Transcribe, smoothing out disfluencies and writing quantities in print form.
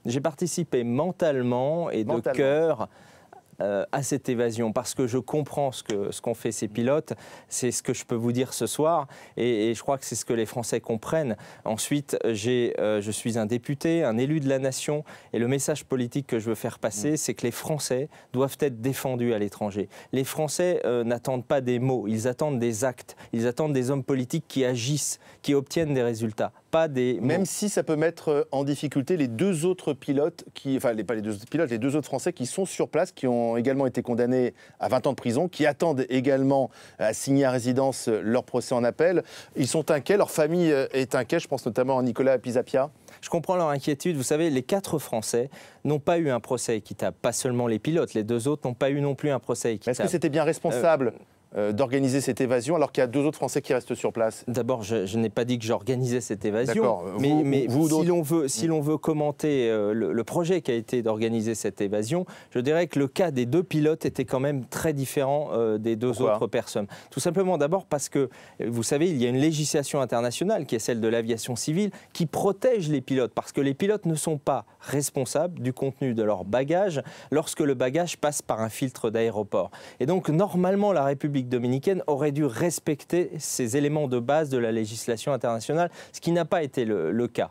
J'ai participé mentalement et de cœur à cette évasion, parce que je comprends ce qu'ont fait ces pilotes. C'est ce que je peux vous dire ce soir, et je crois que c'est ce que les Français comprennent. Ensuite, je suis un député, un élu de la nation, et le message politique que je veux faire passer, c'est que les Français doivent être défendus à l'étranger. Les Français n'attendent pas des mots, ils attendent des actes, ils attendent des hommes politiques qui agissent, qui obtiennent des résultats. Pas des mots. Même si ça peut mettre en difficulté les deux autres pilotes, pas les deux autres pilotes, les deux autres Français qui sont sur place, qui ont également été condamnés à 20 ans de prison, qui attendent également à signer à résidence leur procès en appel. Ils sont inquiets, leur famille est inquiète, je pense notamment à Nicolas Pisapia. Je comprends leur inquiétude. Vous savez, les 4 Français n'ont pas eu un procès équitable. Pas seulement les pilotes, les 2 autres n'ont pas eu non plus un procès équitable. Est-ce que c'était bien responsable d'organiser cette évasion alors qu'il y a 2 autres Français qui restent sur place? D'abord, je n'ai pas dit que j'organisais cette évasion, mais si l'on veut commenter le projet qui a été d'organiser cette évasion, je dirais que le cas des 2 pilotes était quand même très différent des 2 autres personnes. Tout simplement d'abord parce que, vous savez, il y a une législation internationale qui est celle de l'aviation civile qui protège les pilotes, parce que les pilotes ne sont pas responsables du contenu de leur bagage lorsque le bagage passe par un filtre d'aéroport. Et donc, normalement, la République dominicaine aurait dû respecter ces éléments de base de la législation internationale, ce qui n'a pas été le cas.